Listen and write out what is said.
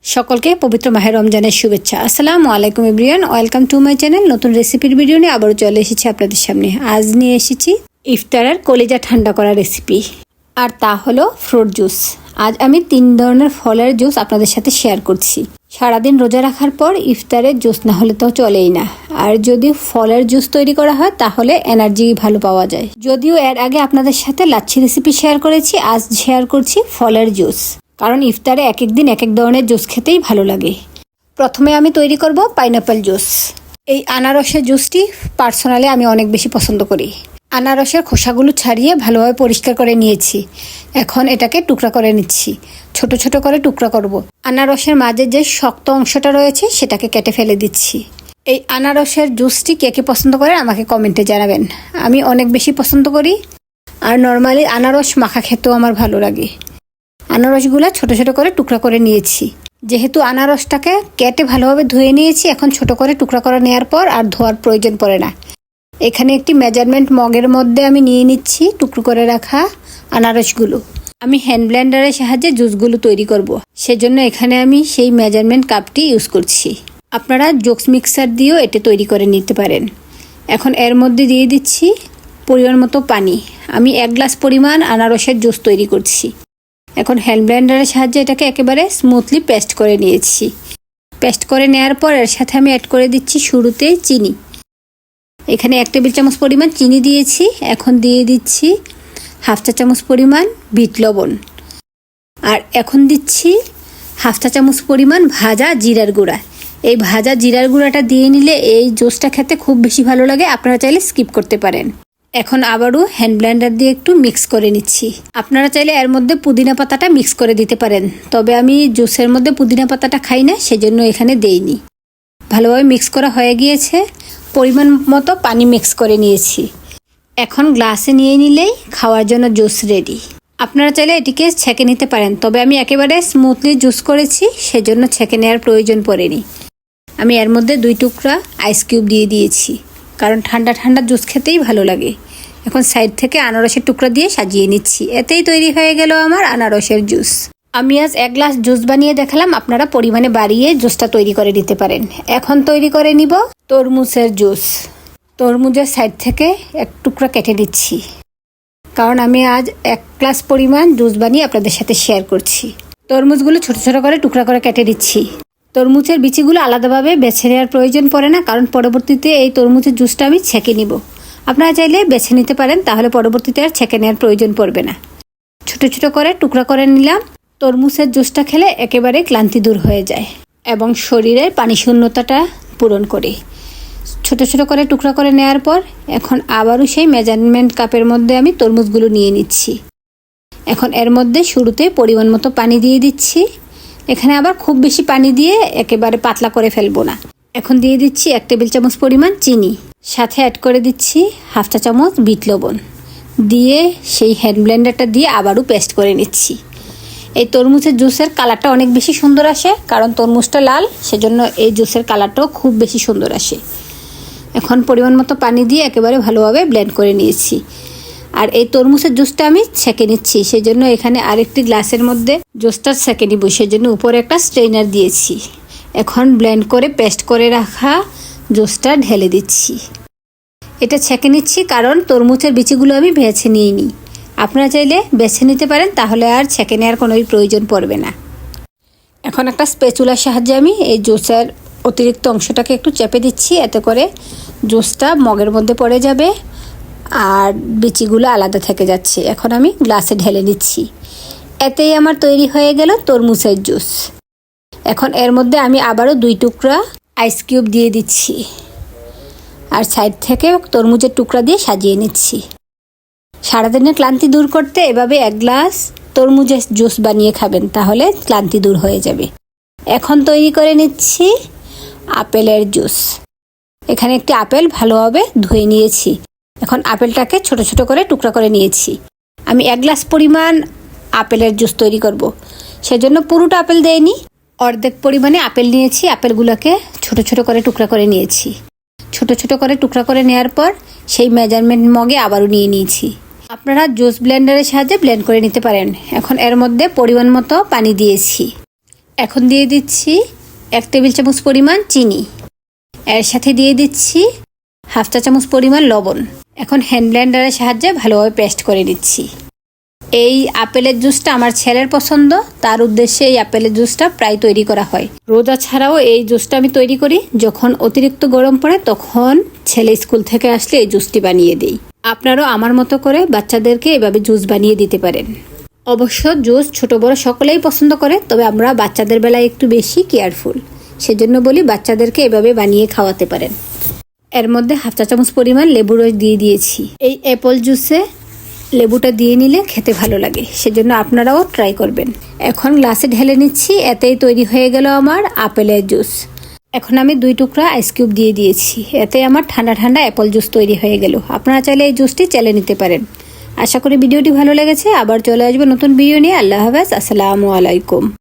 সকলকে পবিত্র মাহে রমজানের শুভেচ্ছা। আসসালামু আলাইকুম everyone, welcome to my channel. নতুন রেসিপির ভিডিও নিয়ে আবারও চলে এসেছি আপনাদের সামনে। আজ নিয়ে এসেছি ইফতারের কলিজা ঠান্ডা করা রেসিপি, আর তা হলো ফ্রুট জুস। আজ আমি 3 ধরনের ফলের জুস আপনাদের সাথে শেয়ার করছি। সারাদিন রোজা রাখার পর ইফতারের জুস না হলে তো চলেই না, আর যদি ফলের জুস তৈরি করা হয় তাহলে এনার্জি ভালো পাওয়া যায়। যদিও এর আগে আপনাদের সাথে লাচ্ছি রেসিপি শেয়ার করেছি, আজ শেয়ার করছি ফলের জুস, কারণ ইফতারে এক এক দিন এক এক ধরনের জুস খেতেই ভালো লাগে। প্রথমে আমি তৈরি করব পাইনাপেল জুস। এই আনারসের জুসটি পার্সোনালি আমি অনেক বেশি পছন্দ করি। আনারসের খোসাগুলো ছাড়িয়ে ভালোভাবে পরিষ্কার করে নিয়েছি। এখন এটাকে টুকরা করে নিচ্ছি, ছোট ছোট করে টুকরা করব। আনারসের মাঝে যে শক্ত অংশটা রয়েছে সেটাকে কেটে ফেলে দিচ্ছি। এই আনারসের জুসটি কে কে পছন্দ করে আমাকে কমেন্টে জানাবেন। আমি অনেক বেশি পছন্দ করি, আর নর্মালি আনারস মাখা খেতেও আমার ভালো লাগে। আনারসগুলো ছোট ছোট করে টুকরা করে নিয়েছি। যেহেতু আনারসটাকে কেটে ভালোভাবে ধুয়ে নিয়েছি, এখন ছোট করে টুকরা করে নেওয়ার পর আর ধোয়ার প্রয়োজন পড়ে না। এখানে একটি মেজারমেন্ট মগের মধ্যে আমি নিয়ে নিচ্ছি টুকরো করে রাখা আনারসগুলো। আমি হ্যান্ড ব্লেন্ডারের সাহায্যে জুসগুলো তৈরি করব, সেজন্য এখানে আমি সেই মেজারমেন্ট কাপটি ইউজ করছি। আপনারা জোকস মিক্সার দিয়েও এটা তৈরি করে নিতে পারেন। এখন এর মধ্যে দিয়ে দিচ্ছি পরিমাণ মতো পানি। আমি 1 গ্লাস পরিমাণ আনারসের জুস তৈরি করছি। এখন হ্যান্ড ব্লেন্ডারের সাহায্যে এটাকে একেবারে স্মুথলি পেস্ট করে নিয়েছি। পেস্ট করে নেওয়ার পর এর সাথে আমি অ্যাড করে দিচ্ছি শুরুতে চিনি। এখানে 1 টেবিল চামচ পরিমাণ চিনি দিয়েছি। এখন দিয়ে দিচ্ছি 1/2 চা চামচ পরিমাণ বিট লবণ, আর এখন দিচ্ছি 1/2 চা চামচ পরিমাণ ভাজা জিরার গুঁড়া। এই ভাজা জিরার গুঁড়াটা দিয়ে নিলে এই জুসটা খেতে খুব বেশি ভালো লাগে, আপনারা চাইলে স্কিপ করতে পারেন। এখন আবারও হ্যান্ড ব্লেন্ডার দিয়ে একটু মিক্স করে নিচ্ছি। আপনারা চাইলে এর মধ্যে পুদিনা পাতাটা মিক্স করে দিতে পারেন, তবে আমি জুসের মধ্যে পুদিনা পাতাটা খাই না, সেজন্য এখানে দেইনি। ভালোভাবে মিক্স করা হয়ে গিয়েছে। পরিমাণ মতো পানি মিক্স করে নিয়েছি। এখন গ্লাসে নিয়ে নিলেই খাওয়ার জন্য জুস রেডি। আপনারা চাইলে এটিকে ছেঁকে নিতে পারেন, তবে আমি একেবারে স্মুথলি জুস করেছি, সেজন্য ছেঁকে নেওয়ার প্রয়োজন পড়েনি। আমি এর মধ্যে 2 টুকরা আইস কিউব দিয়ে দিয়েছি, কারণ ঠান্ডা ঠান্ডা জুস খেতেই ভালো লাগে। এখন সাইড থেকে আনারসের টুকরা দিয়ে সাজিয়ে নিচ্ছি। এতেই তৈরি হয়ে গেল আমার আনারসের জুস। আমি আজ 1 গ্লাস জুস বানিয়ে দেখালাম, আপনারা পরিমাণে বাড়িয়ে জুসটা তৈরি করে দিতে পারেন। এখন তৈরি করে নিব তরমুজের জুস। তরমুজের সাইড থেকে 1 টুকরা কেটে দিচ্ছি, কারণ আমি আজ 1 গ্লাস পরিমাণ জুস বানিয়ে আপনাদের সাথে শেয়ার করছি। তরমুজগুলো ছোট ছোট করে টুকরা করে কেটে দিচ্ছি। তরমুজের বিচিগুলো আলাদাভাবে বেছে নেওয়ার প্রয়োজন পড়ে না, কারণ পরবর্তীতে এই তরমুজের জুসটা আমি ছেঁকে নিব। আপনারা চাইলে বেছে নিতে পারেন, তাহলে পরবর্তীতে আর ছেঁকে নেওয়ার প্রয়োজন পড়বে না। ছোট ছোট করে টুকরা করে নিলাম। তরমুজের জুসটা খেলে একেবারে ক্লান্তি দূর হয়ে যায় এবং শরীরের পানি শূন্যতাটা পূরণ করে। ছোট ছোট করে টুকরা করে নেওয়ার পর এখন আবারও সেই মেজারমেন্ট কাপের মধ্যে আমি তরমুজগুলো নিয়ে নিচ্ছি। এখন এর মধ্যে শুরুতে পরিমাণ মতো পানি দিয়ে দিচ্ছি। এখানে আবার খুব বেশি পানি দিয়ে একেবারে পাতলা করে ফেলবো না। এখন দিয়ে দিচ্ছি 1 টেবিল চামচ পরিমাণ চিনি, সাথে অ্যাড করে দিচ্ছি 1/2 চা চামচ বিট লবণ দিয়ে সেই হ্যান্ড ব্লেন্ডারটা দিয়ে আবারও পেস্ট করে নিচ্ছি। এই তরমুজের জুসের কালারটা অনেক বেশি সুন্দর আসে, কারণ তরমুজটা লাল, সেজন্য এই জুসের কালারটাও খুব বেশি সুন্দর আসে। এখন পরিমাণ মতো পানি দিয়ে একেবারে ভালোভাবে ব্লেন্ড করে নিয়েছি। আর এই তরমুজের জুসটা আমি ছেঁকে নিচ্ছি, সেজন্য এখানে আরেকটি গ্লাসের মধ্যে জুসটা ছেঁকে নিব, সেজন্য উপরে একটা স্ট্রেইনার দিয়েছি। এখন ব্লেন্ড করে পেস্ট করে রাখা জুসটা ঢেলে দিচ্ছি। এটা ছেঁকে নিচ্ছি কারণ তরমুজের বিচিগুলো আমি বেছে নিইনি। আপনারা চাইলে বেছে নিতে পারেন, তাহলে আর ছেঁকে নেওয়ার কোনো প্রয়োজন পড়বে না। এখন একটা স্প্যাচুলার সাহায্যে আমি এই জুসের অতিরিক্ত অংশটাকে একটু চেপে দিচ্ছি, এতে করে জুসটা মগের মধ্যে পড়ে যাবে আর বিচিগুলো আলাদা থেকে যাচ্ছে। এখন আমি গ্লাসে ঢেলে নিচ্ছি। এতেই আমার তৈরি হয়ে গেল তরমুজের জুস। এখন এর মধ্যে আমি আবারও 2 টুকরা আইস কিউব দিয়ে দিচ্ছি, আর সাইড থেকে তরমুজের টুকরা দিয়ে সাজিয়ে নিচ্ছি। সারাদিনের ক্লান্তি দূর করতে এভাবে 1 গ্লাস তরমুজের জুস বানিয়ে খাবেন, তাহলে ক্লান্তি দূর হয়ে যাবে। এখন তৈরি করে নিচ্ছি আপেলের জুস। এখানে একটি আপেল ভালোভাবে ধুয়ে নিয়েছি। এখন আপেলটাকে ছোট ছোট করে টুকরা করে নিয়েছি। আমি 1 গ্লাস পরিমাণ আপেলের জুস তৈরি করব, সেজন্য পুরোটা আপেল দেয়নি, অর্ধেক পরিমাণে আপেল নিয়েছি। আপেলগুলোকে ছোট ছোট করে টুকরা করে নিয়েছি। ছোট ছোট করে টুকরা করে নেওয়ার পর সেই মেজারমেন্ট মগে আবারও নিয়ে নিয়েছি। আপনারা জুস ব্লেন্ডারের সাহায্যে ব্লেন্ড করে নিতে পারেন। এখন এর মধ্যে পরিমাণ মতো পানি দিয়েছি। এখন দিয়ে দিচ্ছি 1 টেবিল চামচ পরিমাণ চিনি, এর সাথে দিয়ে দিচ্ছি হাফ চা চামচ পরিমাণ লবণ। এখন হ্যান্ড ব্লেন্ডারের সাহায্যে ভালোভাবে পেস্ট করে নিচ্ছি। এই আপেলের জুসটা আমার ছেলের পছন্দ, তার উদ্দেশ্যে এই আপেলের জুসটা প্রায় তৈরি করা হয়। রোজা ছাড়াও এই জুসটা আমি তৈরি করি, যখন অতিরিক্ত গরম পড়ে তখন ছেলে স্কুল থেকে আসলে এই জুসটি বানিয়ে দিই। আপনারাও আমার মতো করে বাচ্চাদেরকে এভাবে জুস বানিয়ে দিতে পারেন। অবশ্য জুস ছোট বড় সকলেই পছন্দ করে, তবে আমরা বাচ্চাদের বেলায় একটু বেশি কেয়ারফুল, সেজন্য বলি বাচ্চাদেরকে এভাবে বানিয়ে খাওয়াতে পারেন। এর মধ্যে হাফ চা চামচ পরিমাণ লেবু রস দিয়ে দিয়েছি। এই অ্যাপল জুসে লেবুটা দিয়ে নিলে খেতে ভালো লাগে, সেজন্য আপনারাও ট্রাই করবেন। এখন গ্লাসে ঢেলে নিচ্ছি, এতেই তৈরি হয়ে গেল আমার আপেলের জুস। এখন আমি 2 টুকরা আইস কিউব দিয়ে দিয়েছি, এতে আমার ঠান্ডা ঠান্ডা অ্যাপল জুস তৈরি হয়ে গেল। আপনারা চাইলে এই জুসটি চেলে নিতে পারেন। আশা করি ভিডিওটি ভালো লেগেছে। আবার চলে আসবো নতুন ভিডিও নিয়ে। আল্লাহ হাফেজ, আসসালামু আলাইকুম।